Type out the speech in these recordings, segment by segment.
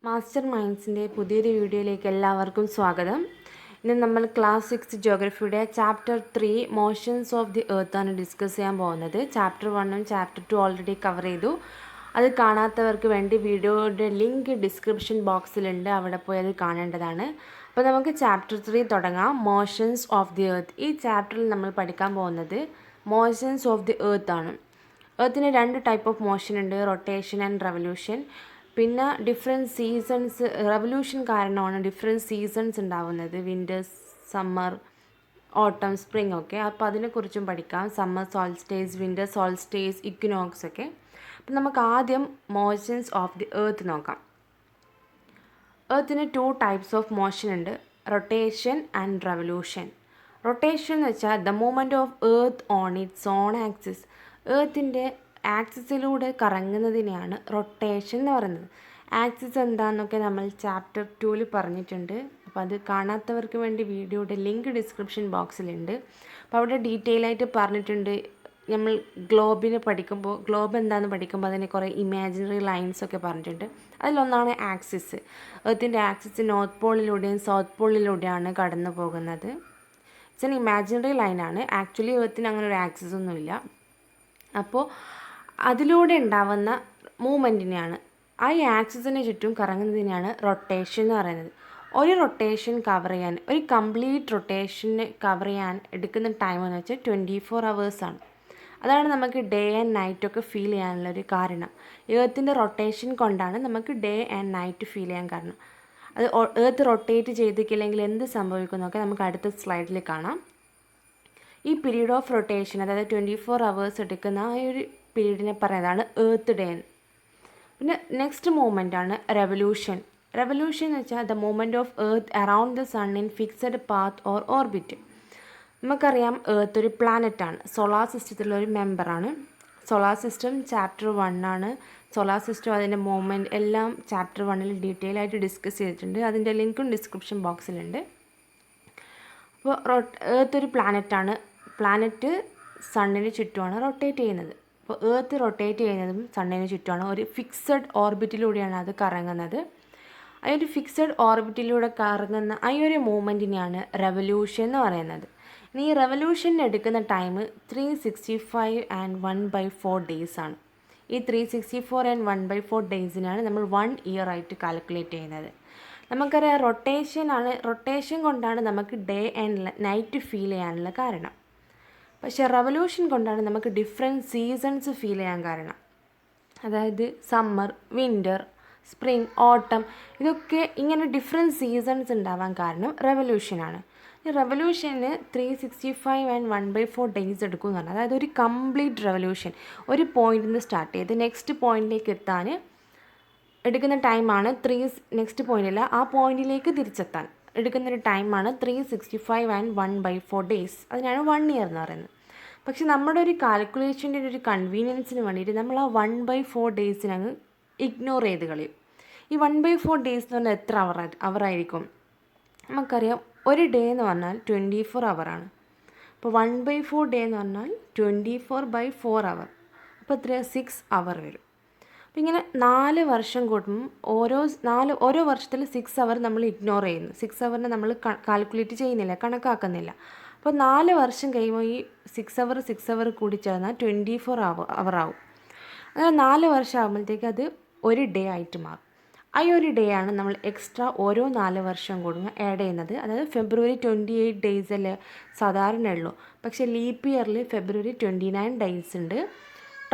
Master മൈൻഡ്സിൻ്റെ പുതിയൊരു വീഡിയോയിലേക്ക് എല്ലാവർക്കും സ്വാഗതം. ഇന്ന് നമ്മൾ ക്ലാസ് 6 ജിയോഗ്രഫിയുടെ chapter 3 motions of the earth ആണ് ഡിസ്കസ് ചെയ്യാൻ പോകുന്നത്. ചാപ്റ്റർ 1ഉം ചാപ്റ്റർ 2 ഓൾറെഡി കവർ ചെയ്തു. അത് കാണാത്തവർക്ക് വേണ്ടി വീഡിയോയുടെ ലിങ്ക് ഡിസ്ക്രിപ്ഷൻ ബോക്സിലുണ്ട്, അവിടെ പോയി അത് കാണേണ്ടതാണ്. അപ്പോൾ നമുക്ക് ചാപ്റ്റർ 3 തുടങ്ങാം. Motions of the earth. ഈ ചാപ്റ്ററിൽ നമ്മൾ പഠിക്കാൻ പോകുന്നത് മോഷൻസ് ഓഫ് ദി എർത്ത് ആണ്. എർത്തിന് 2 ടൈപ്പ് ഓഫ് മോഷൻ ഉണ്ട്, റൊട്ടേഷൻ ആൻഡ് റെവല്യൂഷൻ. പിന്നെ ഡിഫറെൻറ്റ് സീസൺസ്, റെവല്യൂഷൻ കാരണമാണ് ഡിഫറെൻറ്റ് സീസൺസ് ഉണ്ടാവുന്നത്, വിൻ്റർ, സമ്മർ, ഓട്ടം, സ്പ്രിംഗ് ഒക്കെ. അപ്പോൾ അതിനെക്കുറിച്ചും പഠിക്കാം. Summer solstice, winter solstice, equinox ഒക്കെ. അപ്പം നമുക്ക് ആദ്യം മോഷൻസ് ഓഫ് ദി എർത്ത് നോക്കാം. എർത്തിന് 2 ടൈപ്സ് ഓഫ് മോഷൻ ഉണ്ട്, റൊട്ടേഷൻ ആൻഡ് റെവല്യൂഷൻ. റൊട്ടേഷൻ എന്ന് വെച്ചാൽ the movement of earth on its own axis. എർത്തിൻ്റെ ആക്സിസിലൂടെ കറങ്ങുന്നതിനെയാണ് റൊട്ടേഷൻ എന്ന് പറയുന്നത്. ആക്സിസ് എന്താണെന്നൊക്കെ നമ്മൾ ചാപ്റ്റർ 2 പറഞ്ഞിട്ടുണ്ട്. അപ്പോൾ അത് കാണാത്തവർക്ക് വേണ്ടി വീഡിയോയുടെ ലിങ്ക് ഡിസ്ക്രിപ്ഷൻ ബോക്സിലുണ്ട്. അപ്പോൾ അവിടെ ഡീറ്റെയിൽ ആയിട്ട് പറഞ്ഞിട്ടുണ്ട്. നമ്മൾ ഗ്ലോബിനെ പഠിക്കുമ്പോൾ, ഗ്ലോബ് എന്താണെന്ന് പഠിക്കുമ്പോൾ അതിന് കുറേ ഇമാജിനറി ലൈൻസ് ഒക്കെ പറഞ്ഞിട്ടുണ്ട്. അതിലൊന്നാണ് ആക്സിസ്. എർത്തിൻ്റെ ആക്സിസ് നോർത്ത് പോളിലൂടെയും സൗത്ത് പോളിലൂടെയാണ് കടന്നു പോകുന്നത്. ഇറ്റ്സ് എൻ ഇമാജിനറി ലൈനാണ്. ആക്ച്വലി എർത്തിന് അങ്ങനെ ഒരു ആക്സിസ് ഒന്നുമില്ല. അപ്പോൾ അതിലൂടെ ഉണ്ടാവുന്ന മൂവ്മെൻറ്റിനെയാണ്, ആ ആക്സിസിന് ചുറ്റും കറങ്ങുന്നതിനെയാണ് റൊട്ടേഷൻ എന്ന് പറയുന്നത്. ഒരു റൊട്ടേഷൻ കവർ ചെയ്യാൻ, ഒരു കംപ്ലീറ്റ് റൊട്ടേഷന് കവർ ചെയ്യാൻ എടുക്കുന്ന ടൈം എന്ന് വെച്ചാൽ 24 hours. അതാണ് നമുക്ക് ഡേ ആൻഡ് നൈറ്റൊക്കെ ഫീൽ ചെയ്യാനുള്ളൊരു കാരണം. എർത്തിൻ്റെ റൊട്ടേഷൻ കൊണ്ടാണ് നമുക്ക് ഡേ ആൻഡ് നൈറ്റ് ഫീൽ ചെയ്യാൻ കാരണം. അത് എർത്ത് റൊട്ടേറ്റ് ചെയ്തിട്ടില്ലെങ്കിൽ എന്ത് സംഭവിക്കുന്നതൊക്കെ നമുക്ക് അടുത്ത സ്ലൈഡിൽ കാണാം. ഈ പീരീഡ് ഓഫ് റൊട്ടേഷൻ, അതായത് 24 hours എടുക്കുന്ന ആ ഒരു പീരീഡിനെ പറയുന്നതാണ് എർത്ത് ഡേ. പിന്നെ നെക്സ്റ്റ് മൂവ്മെൻറ്റാണ് റെവല്യൂഷൻ. റെവല്യൂഷൻ എന്ന് വെച്ചാൽ the movement of earth around the sun in fixed path or orbit. നമുക്കറിയാം എർത്ത് ഒരു പ്ലാനറ്റാണ്, സോളാർ സിസ്റ്റത്തിലുള്ള ഒരു മെമ്പറാണ്. സോളാർ സിസ്റ്റം ചാപ്റ്റർ 1 ആണ്. സോളാർ സിസ്റ്റം അതിൻ്റെ മൂവ്മെൻറ്റ് എല്ലാം ചാപ്റ്റർ 1 ഡീറ്റെയിൽ ആയിട്ട് ഡിസ്കസ് ചെയ്തിട്ടുണ്ട്. അതിൻ്റെ ലിങ്കും ഡിസ്ക്രിപ്ഷൻ ബോക്സിലുണ്ട്. അപ്പോൾ എർത്ത് ഒരു പ്ലാനറ്റാണ്. പ്ലാനറ്റ് സണ്ണിന് ചുറ്റുമാണ് റൊട്ടേറ്റ് ചെയ്യുന്നത്. അപ്പോൾ എർത്ത് റൊട്ടേറ്റ് ചെയ്യുന്നതും സണ്ണിന് ചുറ്റുമാണ്. ഒരു ഫിക്സഡ് ഓർബിറ്റിലൂടെയാണ് അത് കറങ്ങുന്നത്. ആ ഒരു ഫിക്സഡ് ഓർബിറ്റിലൂടെ കറങ്ങുന്ന ആ ഒരു മൂവ്മെൻറ്റിനെയാണ് റെവല്യൂഷൻ എന്ന് പറയുന്നത്. ഇനി ഈ റെവല്യൂഷന് എടുക്കുന്ന ടൈം 365 and 1/4 days ആണ്. ഈ 364 and 1/4 daysനാണ് നമ്മൾ 1 year ആയിട്ട് കാൽക്കുലേറ്റ് ചെയ്യുന്നത്. നമുക്കറിയാം റൊട്ടേഷൻ കൊണ്ടാണ് നമുക്ക് ഡേ ആൻഡ് നൈറ്റ് ഫീൽ ചെയ്യാനുള്ള കാരണം. പക്ഷേ റെവല്യൂഷൻ കൊണ്ടാണ് നമുക്ക് ഡിഫറെൻറ്റ് സീസൺസ് ഫീൽ ചെയ്യാൻ കാരണം. അതായത് സമ്മർ, വിൻ്റർ, സ്പ്രിംഗ്, ഓട്ടം, ഇതൊക്കെ ഇങ്ങനെ ഡിഫറെൻറ്റ് സീസൺസ് ഉണ്ടാവാൻ കാരണം റെവല്യൂഷനാണ്. ഈ റെവല്യൂഷന് 365 and 1/4 days എടുക്കും എന്ന് പറഞ്ഞാൽ, അതായത് ഒരു കംപ്ലീറ്റ് റെവല്യൂഷൻ ഒരു പോയിന്റിൽ നിന്ന് സ്റ്റാർട്ട് ചെയ്ത് നെക്സ്റ്റ് പോയിന്റിലേക്ക് എത്താൻ എടുക്കുന്ന ടൈമാണ് നെക്സ്റ്റ് പോയിന്റില്ല, ആ പോയിന്റിലേക്ക് തിരിച്ചെത്താൻ എടുക്കുന്നൊരു ടൈമാണ് 365 and 1/4 days. അതിനാണ് 1 year എന്ന് പറയുന്നത്. പക്ഷെ നമ്മുടെ ഒരു കാൽക്കുലേഷൻ്റെ ഒരു കൺവീനിയൻസിന് വേണ്ടിയിട്ട് നമ്മൾ ആ 1/4 daysനങ്ങ് ഇഗ്നോർ ചെയ്ത് കളയും. ഈ 1/4 days എന്ന് പറഞ്ഞാൽ എത്ര അവറായിരിക്കും? നമുക്കറിയാം ഒരു ഡേ എന്ന് പറഞ്ഞാൽ 24 hour. അപ്പോൾ 1/4 day എന്ന് പറഞ്ഞാൽ 24/4 hour. അപ്പോൾ എത്രയാണ്? 6 hour വരും. അപ്പോൾ ഇങ്ങനെ 4 വർഷം കൂടുമ്പം ഓരോ വർഷത്തിൽ 6 hour നമ്മൾ ഇഗ്നോർ ചെയ്യുന്നു. 6 hourനെ നമ്മൾ കാൽക്കുലേറ്റ് ചെയ്യുന്നില്ല, കണക്കാക്കുന്നില്ല. അപ്പോൾ 4 വർഷം കഴിയുമ്പോൾ ഈ 6 hour കൂടി ചേർന്നാൽ 24 hour ആവും. അങ്ങനെ 4 വർഷം ആകുമ്പോഴത്തേക്ക് അത് ഒരു ഡേ ആയിട്ട് മാറും. ആ ഒരു ഡേ ആണ് നമ്മൾ എക്സ്ട്രാ ഓരോ 4 വർഷം കൂടുമ്പോൾ ആഡ് ചെയ്യുന്നത്. അതായത് February 28 days അല്ലേ സാധാരണ ഉള്ളൂ. പക്ഷേ ലീപ്പ് ഇയറിൽ February 29 days ഉണ്ട്.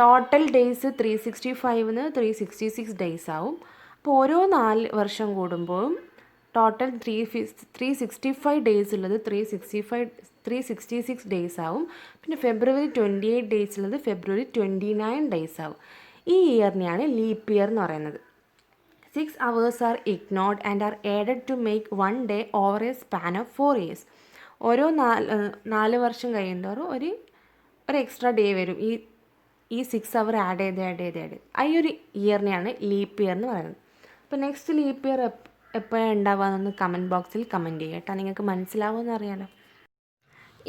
ടോട്ടൽ ഡേയ്സ് 365 366 days ആവും. അപ്പോൾ ഓരോ 4 വർഷം കൂടുമ്പോഴും ടോട്ടൽ 365 days ഉള്ളത് 366 days ആവും. പിന്നെ February 28 days ഉള്ളത് February 29 days ആവും. ഈ ഇയറിനെയാണ് ലീപ്പ് ഇയർ എന്ന് പറയുന്നത്. 6 hours are ignored and are added to make 1 day over a span of 4 years. ഓരോ 4 വർഷം കഴിയുന്നതോറും ഒരു എക്സ്ട്രാ ഡേ വരും. ഈ 6 hour ആഡ് ചെയ്ത് ആ ഒരു ഇയറിനെയാണ് ലീപ്പ് ഇയർ എന്ന് പറയുന്നത്. അപ്പോൾ നെക്സ്റ്റ് ലീപ്പ് ഇയർ എപ്പോഴാണ് ഉണ്ടാവുകയെന്നൊന്ന് കമൻറ്റ് ബോക്സിൽ കമൻറ്റ് ചെയ്യുക കേട്ടോ. നിങ്ങൾക്ക് മനസ്സിലാവുമെന്ന് അറിയാലോ.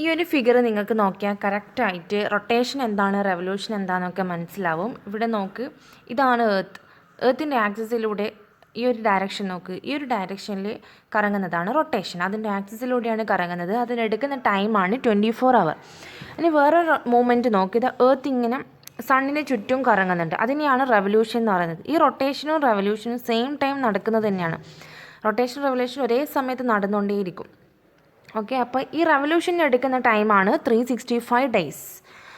ഈ ഒരു ഫിഗർ നിങ്ങൾക്ക് നോക്കിയാൽ കറക്റ്റായിട്ട് റൊട്ടേഷൻ എന്താണ്, റെവല്യൂഷൻ എന്താണെന്നൊക്കെ മനസ്സിലാവും. ഇവിടെ നോക്ക്, ഇതാണ് എർത്തിൻ്റെ ആക്സിസിലൂടെ ഈ ഒരു ഡയറക്ഷൻ നോക്ക്, ഈ ഒരു ഡയറക്ഷനിൽ കറങ്ങുന്നതാണ് റൊട്ടേഷൻ. അതിൻ്റെ ആക്സിസിലൂടെയാണ് കറങ്ങുന്നത്. അതിനെടുക്കുന്ന ടൈമാണ് 24 അവർ. ഇനി വേറൊരു മൂമെൻറ്റ് നോക്ക്, ഇത് എർത്ത് ഇങ്ങനെ സണ്ണിന് ചുറ്റും കറങ്ങുന്നുണ്ട്. അതിനെയാണ് റെവല്യൂഷൻ എന്ന് പറയുന്നത്. ഈ റൊട്ടേഷനും റെവല്യൂഷനും സെയിം ടൈം നടക്കുന്നത് തന്നെയാണ്. റൊട്ടേഷൻ റെവല്യൂഷൻ ഒരേ സമയത്ത് നടന്നുകൊണ്ടേയിരിക്കും. ഓക്കെ, അപ്പോൾ ഈ റെവല്യൂഷന് എടുക്കുന്ന ടൈമാണ് 365 ഡേയ്സ്.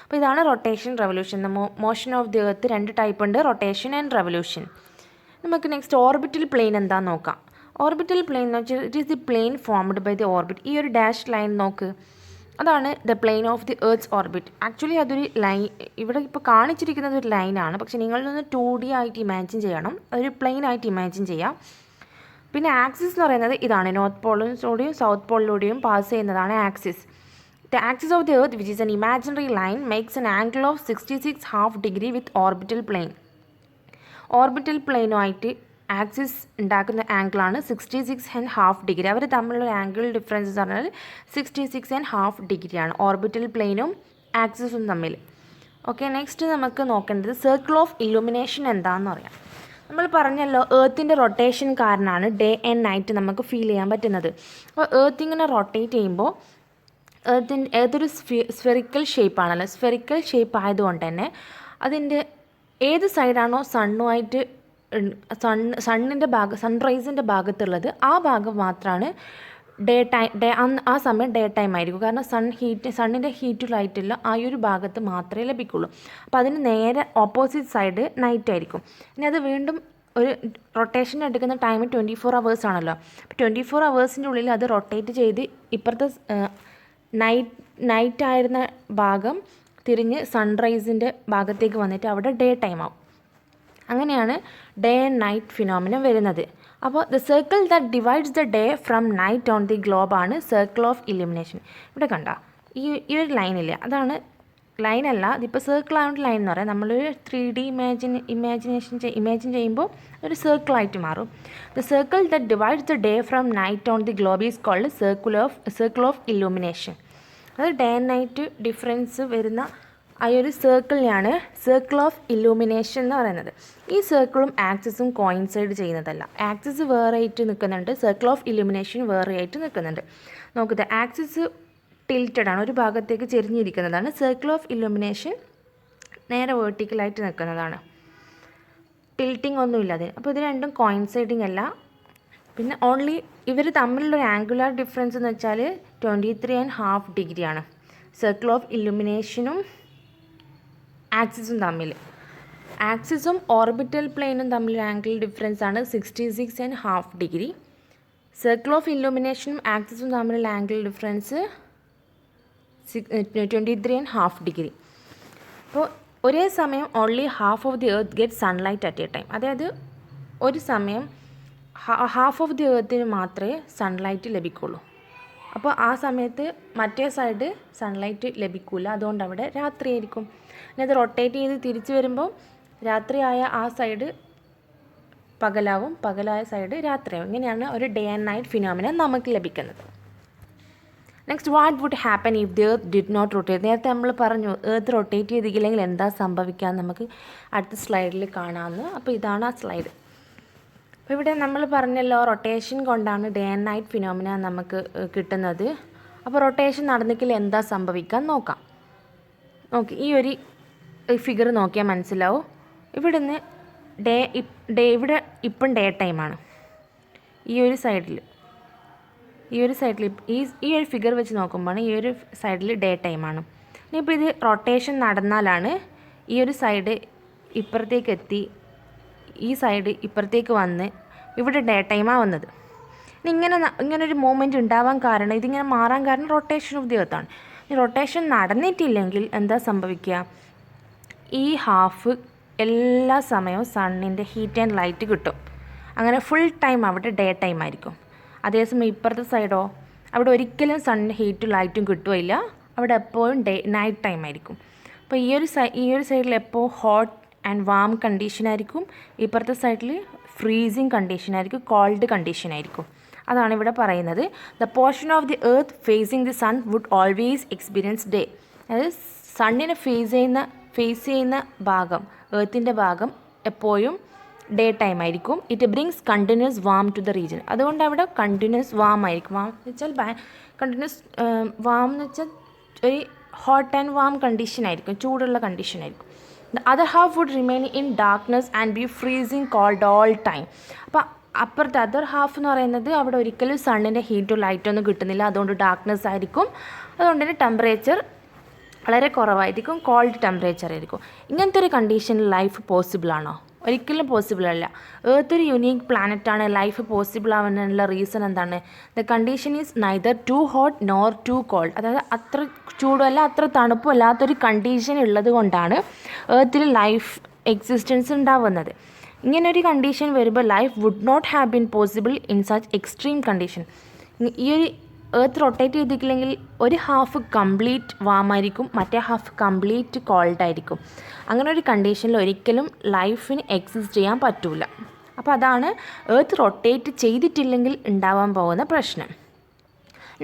അപ്പോൾ ഇതാണ് rotation revolution. Motion of the earth 2 type ഉണ്ട്, റൊട്ടേഷൻ ആൻഡ് റെവല്യൂഷൻ. നമുക്ക് നെക്സ്റ്റ് ഓർബിറ്റൽ പ്ലെയിൻ എന്താണെന്ന് നോക്കാം. ഓർബിറ്റൽ പ്ലെയിൻ എന്ന് വെച്ചാൽ it is the plane formed by the orbit. ഈ ഒരു ഡാഷ് ലൈൻ നോക്ക്, അതാണ് the plane of the earth's orbit. Actually അതൊരു ലൈൻ, ഇവിടെ ഇപ്പോൾ കാണിച്ചിരിക്കുന്നത് ഒരു ലൈനാണ്, പക്ഷേ നിങ്ങളിതൊന്ന് 2D ആയിട്ട് ഇമാജിൻ ചെയ്യണം, അതൊരു പ്ലെയിൻ ആയിട്ട് ഇമാജിൻ ചെയ്യാം. പിന്നെ ആക്സിസ് എന്ന് പറയുന്നത് ഇതാണ്, നോർത്ത് പോളിലൂടെയും സൗത്ത് പോളിലൂടെയും പാസ് ചെയ്യുന്നതാണ് axis. The axis of the earth which is an imaginary line makes an angle of 66.5 degree with orbital plane. Orbital പ്ലെയിനുമായിട്ട് ആക്സിസ് ഉണ്ടാക്കുന്ന ആംഗിളാണ് 66.5 ഡിഗ്രി. അവർ തമ്മിലുള്ള ആംഗിൾ ഡിഫറൻസ് എന്ന് പറഞ്ഞാൽ 66.5 ഡിഗ്രിയാണ് ഓർബിറ്റൽ പ്ലെയിനും ആക്സിസും തമ്മിൽ. ഓക്കെ, നെക്സ്റ്റ് നമുക്ക് നോക്കേണ്ടത് സർക്കിൾ ഓഫ് ഇല്ലുമിനേഷൻ എന്താണെന്ന് പറയാം. നമ്മൾ പറഞ്ഞല്ലോ എർത്തിൻ്റെ റൊട്ടേഷൻ കാരണമാണ് ഡേ ആൻഡ് നൈറ്റ് നമുക്ക് ഫീൽ ചെയ്യാൻ പറ്റുന്നത്. അപ്പോൾ എർത്ത് ഇങ്ങനെ റൊട്ടേറ്റ് ചെയ്യുമ്പോൾ ഏതൊരു സ്ഫെറിക്കൽ ഷേപ്പാണല്ലോ, സ്ഫെറിക്കൽ ഷേപ്പ് ആയതുകൊണ്ട് തന്നെ അതിൻ്റെ ഏത് സൈഡാണോ സണ്ണുമായിട്ട് സണ്ണിൻ്റെ സൺറൈസിൻ്റെ ഭാഗത്തുള്ളത് ആ ഭാഗം മാത്രമാണ് ആ സമയം ഡേ ടൈം ആയിരിക്കും. കാരണം സണ്ണിൻ്റെ ഹീറ്റ് ലൈറ്റുള്ള ആ ഒരു ഭാഗത്ത് മാത്രമേ ലഭിക്കുള്ളൂ. അപ്പോൾ അതിന് നേരെ ഓപ്പോസിറ്റ് സൈഡ് നൈറ്റ് ആയിരിക്കും. ഇനി അത് വീണ്ടും ഒരു റൊട്ടേഷൻ എടുക്കുന്ന ടൈം 24 അവേഴ്സ് ആണല്ലോ. അപ്പോൾ 24 അവേഴ്സിൻ്റെ ഉള്ളിൽ അത് റൊട്ടേറ്റ് ചെയ്ത് ഇപ്പുറത്തെ നൈറ്റ് ആയിരുന്ന ഭാഗം തിരിഞ്ഞ് സൺറൈസിൻ്റെ ഭാഗത്തേക്ക് വന്നിട്ട് അവിടെ ഡേ ടൈം ആവും. അങ്ങനെയാണ് ഡേ ആൻഡ് നൈറ്റ് ഫിനോമിനൻ വരുന്നത്. അപ്പോൾ the circle that divides the day from night on the globe ആണ് സർക്കിൾ ഓഫ് ഇല്ലുമിനേഷൻ. ഇവിടെ കണ്ട ഈ ഒരു ലൈനില്ല, അതാണ് ലൈനല്ല, ഇതിപ്പോൾ സർക്കിൾ ആയതുകൊണ്ട് ലൈൻ എന്ന് പറയാം. നമ്മളൊരു 3D ഇമാജിൻ ചെയ്യുമ്പോൾ ഒരു സർക്കിളായിട്ട് മാറും. The circle that divides the day from night on the globe is called circle of illumination. അത് ഡേ ആൻഡ് നൈറ്റ് ഡിഫറൻസ് വരുന്ന ആ ഒരു സർക്കിളിനെയാണ് സർക്കിൾ ഓഫ് ഇല്ലുമിനേഷൻ എന്ന് പറയുന്നത്. ഈ സർക്കിളും ആക്സിസും കോയിൻസൈഡ് ചെയ്യുന്നതല്ല. ആക്സിസ് വേറെ ആയിട്ട് നിൽക്കുന്നുണ്ട്, സർക്കിൾ ഓഫ് ഇല്ലുമിനേഷൻ വേറെ ആയിട്ട് നിൽക്കുന്നുണ്ട്. നോക്കുക, ആക്സിസ് ടിൽറ്റഡ് ആണ്, ഒരു ഭാഗത്തേക്ക് ചെരിഞ്ഞിരിക്കുന്നതാണ്. സർക്കിൾ ഓഫ് ഇല്ലുമിനേഷൻ നേരെ വേർട്ടിക്കലായിട്ട് നിൽക്കുന്നതാണ്, ടിൽറ്റിംഗ് ഒന്നുമില്ല അതിന്. അപ്പോൾ ഇത് രണ്ടും കോയിൻസൈഡിങ് അല്ല. പിന്നെ ഓൺലി ഇവർ തമ്മിലുള്ളൊരു ആംഗുലാർ ഡിഫറൻസ് എന്ന് വെച്ചാൽ 23.5 ഡിഗ്രിയാണ് സർക്കിൾ ഓഫ് ഇല്ലുമിനേഷനും ആക്സിസും തമ്മിൽ. ആക്സിസും ഓർബിറ്റൽ പ്ലെയിനും തമ്മിൽ ആംഗിൾ ഡിഫറൻസ് ആണ് 66.5 ഡിഗ്രി. സർക്കിൾ ഓഫ് ഇല്ലുമിനേഷനും ആക്സിസും തമ്മിലുള്ള ആംഗിൾ ഡിഫറൻസ് 23.5 ഡിഗ്രി. അപ്പോൾ ഒരേ സമയം only half of the earth get sunlight at A time. അതായത് ഒരു സമയം ഹാഫ് ഓഫ് ദി എർത്തിന് മാത്രമേ സൺലൈറ്റ് ലഭിക്കുള്ളൂ. അപ്പോൾ ആ സമയത്ത് മറ്റേ സൈഡ് സൺലൈറ്റ് ലഭിക്കില്ല, അതുകൊണ്ട് അവിടെ രാത്രിയായിരിക്കും. പിന്നെ അത് റൊട്ടേറ്റ് ചെയ്ത് തിരിച്ച് വരുമ്പോൾ രാത്രിയായ ആ സൈഡ് പകലാവും, പകലായ സൈഡ് രാത്രിയാവും. ഇങ്ങനെയാണ് ഒരു ഡേ ആൻഡ് നൈറ്റ് ഫിനോമിന നമുക്ക് ലഭിക്കുന്നത്. Next, what would happen if the earth did not rotate. നേരത്തെ നമ്മൾ പറഞ്ഞു എർത്ത് റൊട്ടേറ്റ് ചെയ്തില്ലെങ്കിൽ എന്താ സംഭവിക്കുക നമുക്ക് അടുത്ത സ്ലൈഡിൽ കാണാമെന്ന്. അപ്പോൾ ഇതാണ് ആ സ്ലൈഡ്. അപ്പോൾ ഇവിടെ നമ്മൾ പറഞ്ഞല്ലോ റൊട്ടേഷൻ കൊണ്ടാണ് ഡേ ആൻഡ് നൈറ്റ് ഫിനോമിന നമുക്ക് കിട്ടുന്നത്. അപ്പോൾ റൊട്ടേഷൻ നടന്നിക്കില്ല എന്താ സംഭവിക്കാൻ നോക്കാം. ഓക്കെ, ഈ ഒരു ഫിഗർ നോക്കിയാൽ മനസ്സിലാവും. ഇവിടുന്ന് ഇവിടെ ഇപ്പം ഡേ ടൈമാണ്. ഈ ഒരു സൈഡിൽ ഈ ഒരു ഫിഗർ വെച്ച് നോക്കുമ്പോൾ ഈ ഒരു സൈഡിൽ ഡേ ടൈമാണ്. ഇനിയിപ്പോൾ ഇത് റൊട്ടേഷൻ നടന്നാലാണ് ഈ ഒരു സൈഡ് ഇപ്പുറത്തേക്ക് എത്തി ഈ സൈഡ് ഇപ്പുറത്തേക്ക് വന്ന് ഇവിടെ ഡേ ടൈമാണ് വന്നത്. ഇങ്ങനൊരു മൂവ്മെൻറ്റ് ഉണ്ടാവാൻ കാരണം, ഇതിങ്ങനെ മാറാൻ കാരണം റൊട്ടേഷൻ ഓഫ് ദി എർത്താണ്. ഈ റൊട്ടേഷൻ നടന്നിട്ടില്ലെങ്കിൽ എന്താ സംഭവിക്കുക, ഈ ഹാഫ് എല്ലാ സമയവും സണ്ണിൻ്റെ ഹീറ്റ് ആൻഡ് ലൈറ്റ് കിട്ടും. അങ്ങനെ ഫുൾ ടൈം അവിടെ ഡേ ടൈം ആയിരിക്കും. അതേസമയം ഇപ്പുറത്തെ സൈഡോ അവിടെ ഒരിക്കലും സണ്ണിൻ്റെ ഹീറ്റും ലൈറ്റും കിട്ടുകയില്ല, അവിടെ എപ്പോഴും നൈറ്റ് ടൈം ആയിരിക്കും. അപ്പോൾ ഈ ഒരു സൈഡിൽ എപ്പോൾ ഹോട്ട് ആൻഡ് വാം കണ്ടീഷനായിരിക്കും, ഇപ്പുറത്തെ സൈഡിൽ ഫ്രീസിങ് കണ്ടീഷനായിരിക്കും, കോൾഡ് കണ്ടീഷനായിരിക്കും. അതാണ് ഇവിടെ പറയുന്നത്. The portion of the earth facing the sun would always experience day. അതായത് സണ്ണിനെ ഫേസ് ചെയ്യുന്ന ഭാഗം, എർത്തിൻ്റെ ഭാഗം എപ്പോഴും ഡേ ടൈം ആയിരിക്കും. It brings continuous warm to the region. അതുകൊണ്ട് അവിടെ കണ്ടിന്യൂസ് വാം ആയിരിക്കും. വാം എന്ന് വെച്ചാൽ കണ്ടിന്യൂസ് വാം എന്ന് വെച്ചാൽ ഒരു ഹോട്ട് ആൻഡ് വാം കണ്ടീഷൻ ആയിരിക്കും, ചൂടുള്ള കണ്ടീഷൻ ആയിരിക്കും. The other half would remain in darkness and be freezing cold all time. അപ്പോൾ അപ്പുറത്തെ അതർ ഹാഫ് എന്ന് പറയുന്നത് അവിടെ ഒരിക്കലും സണ്ണിൻ്റെ ഹീറ്റോ ലൈറ്റോ ഒന്നും കിട്ടുന്നില്ല, അതുകൊണ്ട് ഡാർക്ക്നെസ് ആയിരിക്കും. അതുകൊണ്ട് തന്നെ ടെമ്പറേച്ചർ വളരെ കുറവായിരിക്കും, കോൾഡ് ടെമ്പറേച്ചർ ആയിരിക്കും. ഇങ്ങനത്തെ ഒരു കണ്ടീഷനിൽ ലൈഫ് പോസിബിൾ ആണോ? ഒരിക്കലും പോസിബിൾ അല്ല. ഏർത്ത് ഒരു യുണീക്ക് പ്ലാനറ്റാണ്. ലൈഫ് പോസിബിൾ ആവാനുള്ള റീസൺ എന്താണ്? The condition is neither too hot nor too cold. അതായത് അത്ര ചൂടുമല്ല അത്ര തണുപ്പും അല്ലാത്തൊരു കണ്ടീഷൻ ഉള്ളത് കൊണ്ടാണ് ഏർത്തിൽ ലൈഫ് എക്സിസ്റ്റൻസ് ഉണ്ടാവുന്നത്. ഇങ്ങനൊരു കണ്ടീഷൻ വരുമ്പോൾ life would not have been possible in such extreme condition. ഈ ഒരു ഏർത്ത് റൊട്ടേറ്റ് ചെയ്തിട്ടില്ലെങ്കിൽ ഒരു ഹാഫ് കംപ്ലീറ്റ് വാമായിരിക്കും, മറ്റേ ഹാഫ് കംപ്ലീറ്റ് കോൾഡ് ആയിരിക്കും. അങ്ങനെ ഒരു കണ്ടീഷനിൽ ഒരിക്കലും ലൈഫിന് എക്സിസ്റ്റ് ചെയ്യാൻ പറ്റില്ല. അപ്പോൾ അതാണ് ഏർത്ത് റൊട്ടേറ്റ് ചെയ്തിട്ടില്ലെങ്കിൽ ഉണ്ടാവാൻ പോകുന്ന പ്രശ്നം.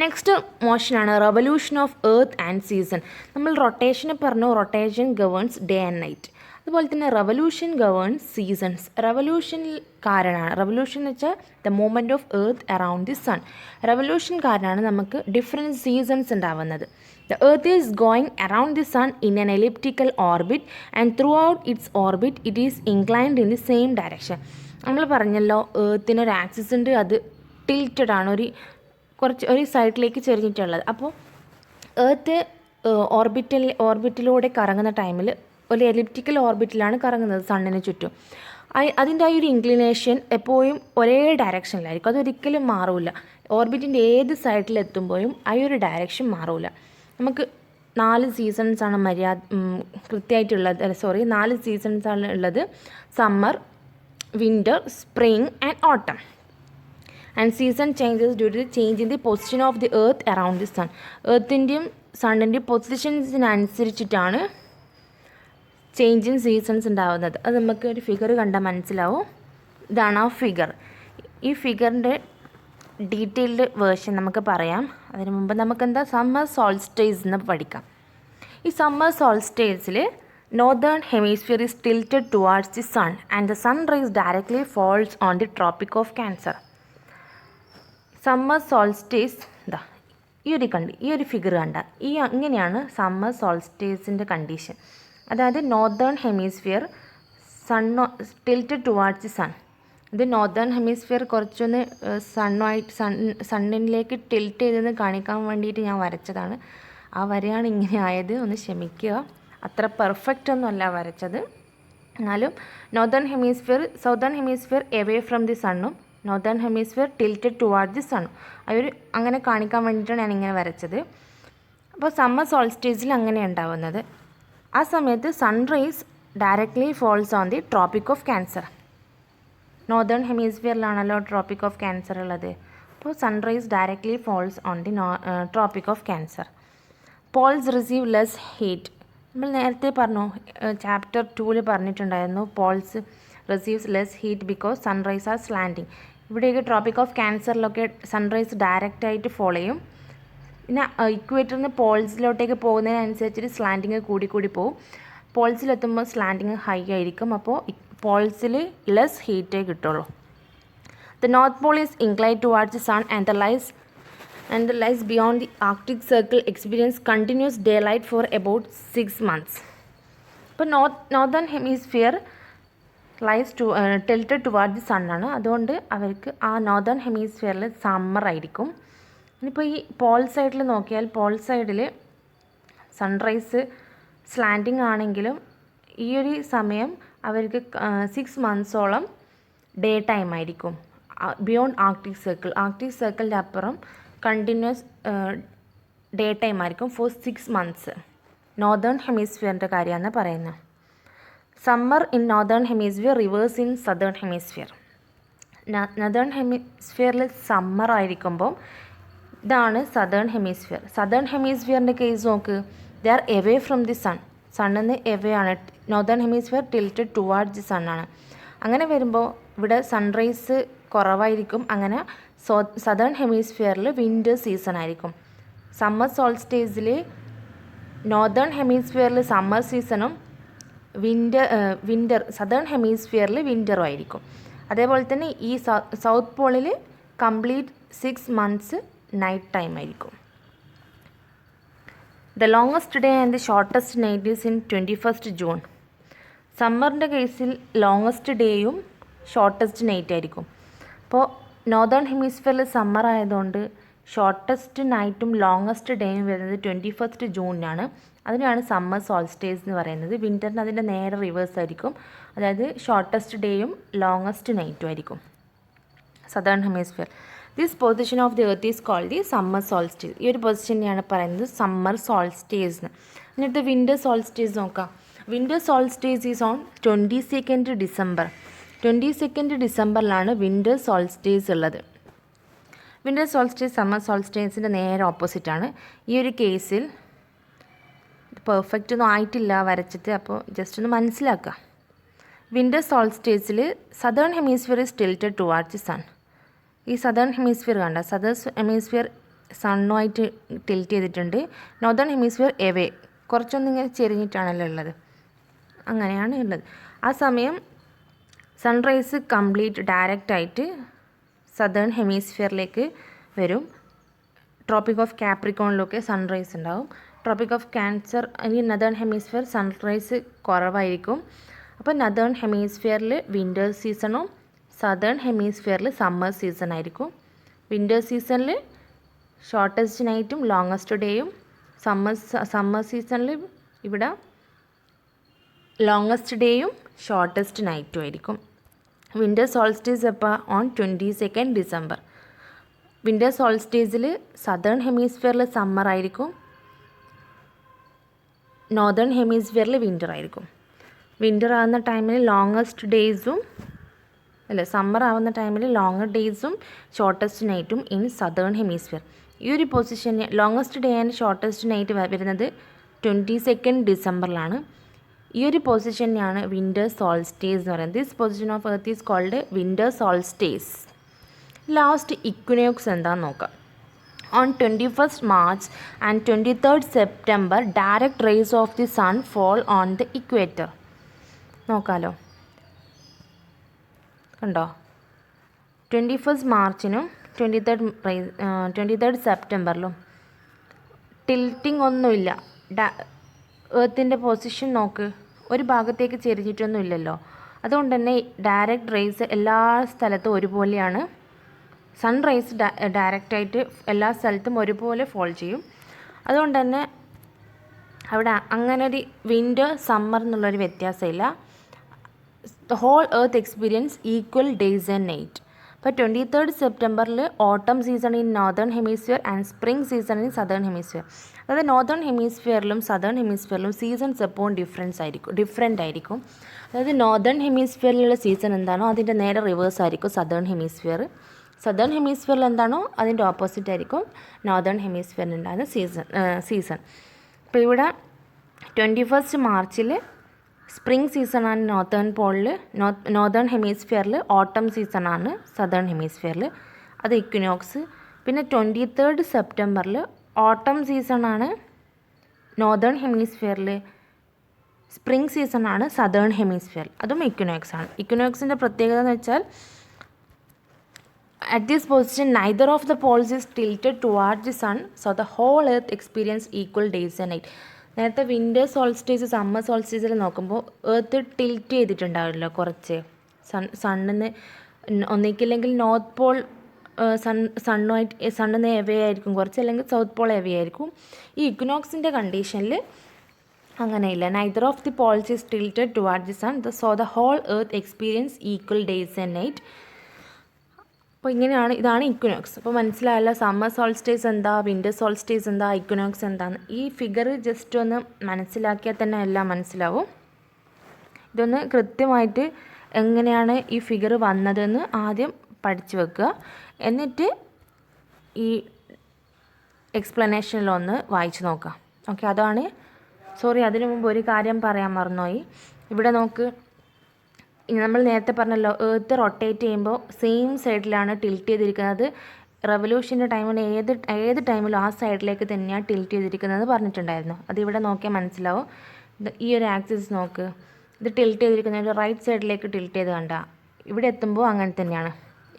നെക്സ്റ്റ് മോഷനാണ് revolution of earth and season. നമ്മൾ റൊട്ടേഷന് പറഞ്ഞു, rotation governs day and night. അതുപോലെ തന്നെ റെവല്യൂഷൻ ഗവേൺസ് സീസൺസ്. റെവല്യൂഷൻ കാരണമാണ്, റെവല്യൂഷൻ എന്ന് വെച്ചാൽ the movement of earth around the sun. Revolution കാരണമാണ് നമുക്ക് ഡിഫറെൻറ്റ് സീസൺസ് ഉണ്ടാവുന്നത്. The earth is going around the sun in an elliptical orbit and throughout its orbit it is inclined in the same direction. നമ്മൾ പറഞ്ഞല്ലോ എർത്തിനൊരു axis ഉണ്ട്, അത് tilted ആണ്, ഒരു സൈഡിലേക്ക് ചെരിഞ്ഞിട്ടുള്ളത്. അപ്പോൾ എർത്ത് ഓർബിറ്റിലൂടെ കറങ്ങുന്ന ടൈമിൽ ഒരു എലിപ്റ്റിക്കൽ ഓർബിറ്റിലാണ് കറങ്ങുന്നത് സണ്ണിന് ചുറ്റും. അതിൻ്റെ ആ ഒരു ഇൻക്ലിനേഷൻ എപ്പോഴും ഒരേ ഡയറക്ഷനിലായിരിക്കും, അതൊരിക്കലും മാറില്ല. ഓർബിറ്റിൻ്റെ ഏത് സൈഡിലെത്തുമ്പോഴും ആ ഒരു ഡയറക്ഷൻ മാറില്ല. നമുക്ക് 4 സീസൺസാണ് കൃത്യമായിട്ടുള്ളത്. 4 സീസൺസാണ് ഉള്ളത്: summer, winter, spring and autumn. And season changes due to the change in the position of the earth around the sun. എർത്തിൻ്റെയും സണ്ണിൻ്റെയും പൊസിഷൻസിനനുസരിച്ചിട്ടാണ് ചേഞ്ച് ഇൻ സീസൺസ് ഉണ്ടാകുന്നത്. അത് നമുക്ക് ഒരു ഫിഗർ കണ്ടാൽ മനസ്സിലാവും. ഇതാണ് ആ ഫിഗർ. ഈ ഫിഗറിൻ്റെ ഡീറ്റെയിൽഡ് വേർഷൻ നമുക്ക് പറയാം. അതിന് മുമ്പ് നമുക്കെന്താ സമ്മർ സോൾസ്റ്റേസ് എന്ന് പഠിക്കാം. ഈ സമ്മർ സോൾസ്റ്റേസിൽ northern hemisphere is tilted towards the sun and the sun rays directly falls on the tropic of cancer. Summer solstice ഇതാ ഈ ഒരു ഫിഗർ കണ്ട ഇങ്ങനെയാണ് സമ്മർ സോൾസ്റ്റേസിൻ്റെ കണ്ടീഷൻ. അതായത് northern hemisphere tilted towards the sun. ഇത് നോർത്തേൺ ഹെമിസ്ഫിയർ കുറച്ചൊന്ന് സണ്ണിലേക്ക് ടിൽറ്റ് ചെയ്തെന്ന് കാണിക്കാൻ വേണ്ടിയിട്ട് ഞാൻ വരച്ചതാണ്. ആ വരയാണ് ഇങ്ങനെ ആയത്, ഒന്ന് ക്ഷമിക്കുക. അത്ര പെർഫെക്റ്റ് ഒന്നുമല്ല വരച്ചത്. എന്നാലും southern hemisphere away from the സണ്ണും northern hemisphere tilted toward the സണ്ണും അങ്ങനെ കാണിക്കാൻ വേണ്ടിയിട്ടാണ് ഞാൻ ഇങ്ങനെ വരച്ചത്. അപ്പോൾ സമ്മർ സോൾസ്റ്റേജിൽ അങ്ങനെ ഉണ്ടാവുന്നത്. ആ സമയത്ത് sunrise directly falls on the tropic of cancer. Northern ഹെമിസ്ഫിയറിലാണല്ലോ ട്രോപ്പിക് ഓഫ് ക്യാൻസർ ഉള്ളത്. അപ്പോൾ sunrise directly falls on the tropic of cancer. Poles receive less heat. നമ്മൾ നേരത്തെ പറഞ്ഞു, ചാപ്റ്റർ 2 പറഞ്ഞിട്ടുണ്ടായിരുന്നു, poles receives less heat because sunrise are slanting. ഇവിടെയൊക്കെ tropic of ക്യാൻസറിലൊക്കെ sunrise ഡയറക്റ്റായിട്ട് ഫോളോ ചെയ്യും. പിന്നെ ഇക്വേറ്ററിൽ നിന്ന് പോൾസിലോട്ടേക്ക് പോകുന്നതിനനുസരിച്ചിട്ട് സ്ലാൻഡിങ് കൂടി പോകും. പോൾസിലെത്തുമ്പോൾ സ്ലാൻഡിങ് ഹൈ ആയിരിക്കും. അപ്പോൾ പോൾസിൽ ലെസ് ഹീറ്റേ കിട്ടുള്ളൂ. The north pole is inclined towards the sun and the lies beyond the arctic circle experience continuous day light for about 6 months. ഇപ്പോൾ northern hemisphere tilted toward the sun ആണ്. അതുകൊണ്ട് അവർക്ക് ആ northern ഹെമിസ്ഫിയറിൽ സമ്മർ ആയിരിക്കും. ഇനിയിപ്പോൾ ഈ പോൾ സൈഡിൽ നോക്കിയാൽ പോൾ സൈഡിൽ സൺറൈസ് സ്ലാൻഡിങ് ആണെങ്കിലും ഈ ഒരു സമയം അവർക്ക് 6 months ഡേ ടൈം ആയിരിക്കും. ബിയോണ്ട് ആർക്ടിക് സർക്കിളിൻ്റെ അപ്പുറം കണ്ടിന്യൂസ് ഡേ ടൈം ആയിരിക്കും ഫോർ 6 months. നോർത്തേൺ ഹെമിസ്ഫിയറിൻ്റെ കാര്യമാണ് പറയുന്നത്. Summer in northern hemisphere, reverse in southern hemisphere. Northern ഹെമിസ്ഫിയറിൽ സമ്മർ ആയിരിക്കുമ്പോൾ ഇതാണ് സദേൺ ഹെമിസ്ഫിയർ. സദേൺ ഹെമിസ്ഫിയറിൻ്റെ കേസ് നോക്ക്, they are away from the sun. സണ്ണിൽ നിന്ന് എവേ ആണ്. Northern hemisphere tilted toward the sun ആണ്. അങ്ങനെ വരുമ്പോൾ ഇവിടെ സൺറൈസ് കുറവായിരിക്കും. അങ്ങനെ സദേൺ ഹെമിസ്ഫിയറിൽ വിൻ്റർ സീസൺ ആയിരിക്കും. സമ്മർ സോൾസ്റ്റേജിൽ നോർത്തേൺ ഹെമിസ്ഫിയറിൽ സമ്മർ സീസണും വിൻ്റർ സദേൺ ഹെമിസ്ഫിയറിൽ വിൻ്ററും ആയിരിക്കും. അതേപോലെ തന്നെ ഈ സൗത്ത് പോളിൽ കംപ്ലീറ്റ് 6 months നൈറ്റ് ടൈം ആയിരിക്കും. The longest day and the shortest night is in 21st June. സമ്മറിൻ്റെ കേസിൽ ലോങ്ങസ്റ്റ് ഡേയും ഷോർട്ടസ്റ്റ് നൈറ്റ് ആയിരിക്കും. അപ്പോൾ നോർത്തേൺ ഹെമിസ്ഫിയറിൽ സമ്മർ ആയതുകൊണ്ട് ഷോർട്ടസ്റ്റ് നൈറ്റും ലോങ്ങസ്റ്റ് ഡേയും വരുന്നത് 21st June അതിനാണ് സമ്മർ സോൾസ്റ്റേസ് എന്ന് പറയുന്നത്. വിൻ്ററിന് അതിൻ്റെ നേരെ റിവേഴ്സ് ആയിരിക്കും, അതായത് ഷോർട്ടസ്റ്റ് ഡേയും ലോങ്ങസ്റ്റ് നൈറ്റും ആയിരിക്കും southern hemisphere. This position of the earth is called the summer solstice. ഈ ഒരു പൊസിഷനെയാണ് പറയുന്നത് സമ്മർ സോൾസ്റ്റേസ് എന്ന്. എന്നിട്ട് വിൻ്റർ സോൾസ്റ്റേസ് നോക്കാം. Winter solstice is on 22nd December. 22nd Decemberലാണ് വിൻ്റർ സോൾസ്റ്റേസ് ഉള്ളത്. വിൻ്റർ സോൾസ്റ്റേസ് സമ്മർ സോൾസ്റ്റേസിൻ്റെ നേരെ ഓപ്പോസിറ്റാണ്. ഈ ഒരു കേസിൽ പെർഫെക്റ്റ് ഒന്നും ആയിട്ടില്ല വരച്ചിട്ട്, അപ്പോൾ ജസ്റ്റ് ഒന്ന് മനസ്സിലാക്കുക. വിൻ്റർ സോൾസ്റ്റേസിൽ southern hemisphere is tilted towards the sun. ഈ സദേൺ ഹെമിസ്ഫിയർ കണ്ട, സദേൺ ഹെമിസ്ഫിയർ സണ്ണുമായിട്ട് ടിൽറ്റ് ചെയ്തിട്ടുണ്ട്. നോർത്തേൺ ഹെമിസ്ഫിയർ എവേ, കുറച്ചൊന്നിങ്ങനെ ചെരിഞ്ഞിട്ടാണല്ലോ ഉള്ളത്, അങ്ങനെയാണ് ഉള്ളത്. ആ സമയം സൺറൈസ് കംപ്ലീറ്റ് ഡയറക്റ്റായിട്ട് സദേൺ ഹെമിസ്ഫിയറിലേക്ക് വരും. ട്രോപ്പിക് ഓഫ് കാപ്രിക്കോണിലൊക്കെ സൺറൈസ് ഉണ്ടാവും. ട്രോപ്പിക് ഓഫ് ക്യാൻസർ ഈ നദേൺ ഹെമിസ്ഫിയർ സൺറൈസ് കുറവായിരിക്കും. അപ്പോൾ നദേൺ ഹെമിസ്ഫിയറിൽ വിൻ്റർ സീസണും സദേൺ ഹെമിസ്ഫിയറിൽ സമ്മർ സീസൺ ആയിരിക്കും. വിൻ്റർ സീസണിൽ ഷോർട്ടസ്റ്റ് നൈറ്റും ലോങ്ങസ്റ്റ് ഡേയും, സമ്മർ സീസണിൽ ഇവിടെ ലോങ്ങസ്റ്റ് ഡേയും ഷോർട്ടസ്റ്റ് നൈറ്റും ആയിരിക്കും. വിൻ്റർ സോൾസ്റ്റേസ് അപ്പോൾ ഓൺ 22nd December. വിൻ്റർ സോൾസ്റ്റേസിൽ സദേൺ ഹെമിസ്ഫിയറിൽ സമ്മർ ആയിരിക്കും, നോർത്തേൺ ഹെമിസ്ഫിയറിൽ വിൻ്റർ ആയിരിക്കും. വിൻ്റർ ആവുന്ന ടൈമിൽ ലോങ്ങസ്റ്റ് ഡേയ്സും സമ്മർ ആവുന്ന ടൈമിൽ ലോങ്ങർ ഡേയ്സും ഷോർട്ടസ്റ്റ് നൈറ്റും ഇൻ സദേൺ ഹെമിസ്ഫിയർ. ഈ ഒരു position longest day and shortest night വരുന്നത് 22nd Decemberലാണ്. ഈ ഒരു പൊസിഷനെയാണ് വിൻ്റർ സോൾസ്റ്റേസ് എന്ന് പറയുന്നത്. This position of earth is called winter solstice. Last equinox എന്താണെന്ന് നോക്കാം. On 21st March and 23rd September, direct rays of the sun fall on the equator. നോക്കാലോ, കണ്ടോ, 21st മാർച്ചിനും 23rd സെപ്റ്റംബറിലും tilting ഒന്നുമില്ല. എർത്തിൻ്റെ position നോക്ക്, ഒരു ഭാഗത്തേക്ക് ചെരിഞ്ഞിട്ടൊന്നും ഇല്ലല്ലോ. അതുകൊണ്ട് തന്നെ ഡയറക്റ്റ് റേസ് എല്ലാ സ്ഥലത്തും ഒരുപോലെയാണ്. സൺറൈസ് ഡയറക്റ്റായിട്ട് എല്ലാ സ്ഥലത്തും ഒരുപോലെ ഫോൾ ചെയ്യും. അതുകൊണ്ട് തന്നെ അവിടെ അങ്ങനെ ഒരു വിൻ്റർ സമ്മർ എന്നുള്ളൊരു വ്യത്യാസമില്ല. The whole earth experience equal days and night. അപ്പോൾ 23rd സെപ്റ്റംബറിൽ autumn season in northern hemisphere and spring season in southern hemisphere. അതായത് നോർത്തേൺ ഹെമിസ്ഫിയറിലും സദേൺ ഹെമിസ്ഫിയറിലും സീസൺസ് എപ്പോഴും ഡിഫറെൻ്റ് ആയിരിക്കും. അതായത് നോർത്തേൺ ഹെമിസ്ഫിയറിലുള്ള സീസൺ എന്താണോ അതിൻ്റെ നേരെ റിവേഴ്സ് ആയിരിക്കും സദേൺ ഹെമിസ്ഫിയർ. സദേൺ ഹെമിസ്ഫിയറിൽ എന്താണോ അതിൻ്റെ ഓപ്പോസിറ്റ് ആയിരിക്കും നോർത്തേൺ ഹെമിസ്ഫിയറിലുണ്ടാകുന്ന സീസൺ. അപ്പോൾ ഇവിടെ 21st മാർച്ചിൽ സ്പ്രിംഗ് സീസണാണ് നോർത്തേൺ പോളിൽ, നോർത്തേൺ ഹെമിസ്ഫിയറിൽ ഓട്ടം സീസണാണ് സദേൺ ഹെമിസ്ഫിയറിൽ, അത് ഇക്വിനോക്സ്. പിന്നെ 23rd സെപ്റ്റംബറിൽ ഓട്ടം സീസണാണ് നോർത്തേൺ ഹെമിസ്ഫിയറിൽ, സ്പ്രിംഗ് സീസണാണ് സദേൺ ഹെമിസ്ഫിയറിൽ, അതും ഇക്വിനോക്സ് ആണ്. ഇക്വിനോക്സിൻ്റെ പ്രത്യേകത എന്ന് വെച്ചാൽ at this position neither of the poles is tilted towards the sun, so the whole earth experience equal days and night. നേരത്തെ വിൻ്റർ സോൾസ്റ്റേസ് സമ്മർ സോൾസ്റ്റേസിൽ നോക്കുമ്പോൾ എർത്ത് ടിൽറ്റ് ചെയ്തിട്ടുണ്ടാവില്ല കുറച്ച്. സണ്ണിന് ഒന്നിക്കില്ലെങ്കിൽ നോർത്ത് പോൾ സണ്ണിന് എവേ ആയിരിക്കും കുറച്ച്, അല്ലെങ്കിൽ സൗത്ത് പോൾ എവേ ആയിരിക്കും. ഈ ഇക്വിനോക്സിൻ്റെ കണ്ടീഷനിൽ അങ്ങനെയില്ല. Neither of the poles is tilted toward the sun, so the whole earth experience equal days and night. അപ്പോൾ ഇങ്ങനെയാണ്, ഇതാണ് ഇക്വിനോക്സ്. അപ്പോൾ മനസ്സിലായല്ലോ സമ്മർ സോൾസ്റ്റേസ് എന്താ, വിൻ്റർ സോൾസ്റ്റേസ് എന്താ, ഇക്വിനോക്സ് എന്താന്ന്. ഈ ഫിഗർ ജസ്റ്റ് ഒന്ന് മനസ്സിലാക്കിയാൽ തന്നെ എല്ലാം മനസ്സിലാവും. ഇതൊന്ന് കൃത്യമായിട്ട് എങ്ങനെയാണ് ഈ ഫിഗർ വന്നതെന്ന് ആദ്യം പഠിച്ചു വെക്കുക. എന്നിട്ട് ഈ എക്സ്പ്ലനേഷനിലൊന്ന് വായിച്ച് നോക്കാം. ഓക്കെ, അതാണ്. അതിനു മുമ്പ് ഒരു കാര്യം പറയാൻ മറന്നുപോയി. ഇവിടെ നോക്ക്, നമ്മൾ നേരത്തെ പറഞ്ഞല്ലോ എർത്ത് റൊട്ടേറ്റ് ചെയ്യുമ്പോൾ സെയിം സൈഡിലാണ് ടിൽറ്റ് ചെയ്തിരിക്കുന്നത്. റെവല്യൂഷൻ്റെ ടൈമിന് ഏത് ടൈമിലും ആ സൈഡിലേക്ക് തന്നെയാണ് ടിൽറ്റ് ചെയ്തിരിക്കുന്നത് പറഞ്ഞിട്ടുണ്ടായിരുന്നു. അതിവിടെ നോക്കിയാൽ മനസ്സിലാവും. ഈ ഒരു ആക്സിസ് നോക്ക്, ഇത് ടിൽറ്റ് ചെയ്തിരിക്കുന്നത് റൈറ്റ് സൈഡിലേക്ക് ടിൽറ്റ് ചെയ്ത് കണ്ട ഇവിടെ എത്തുമ്പോൾ അങ്ങനെ തന്നെയാണ്,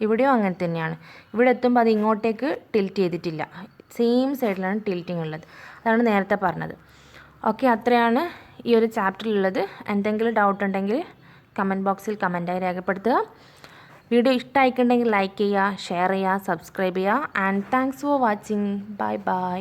ഇവിടെയും അങ്ങനെ തന്നെയാണ്. ഇവിടെ എത്തുമ്പോൾ അത് ഇങ്ങോട്ടേക്ക് ടിൽറ്റ് ചെയ്തിട്ടില്ല, സെയിം സൈഡിലാണ് ടിൽറ്റിംഗ് ഉള്ളത്. അതാണ് നേരത്തെ പറഞ്ഞത്. ഓക്കെ, അത്രയാണ് ഈ ഒരു ചാപ്റ്ററിലുള്ളത്. എന്തെങ്കിലും ഡൗട്ട് ഉണ്ടെങ്കിൽ കമൻറ്റ് ബോക്സിൽ കമൻറ്റായി രേഖപ്പെടുത്തുക. വീഡിയോ ഇഷ്ടമായിട്ടുണ്ടെങ്കിൽ ലൈക്ക് ചെയ്യുക, ഷെയർ ചെയ്യുക, സബ്സ്ക്രൈബ് ചെയ്യുക. And thanks for watching. Bye bye.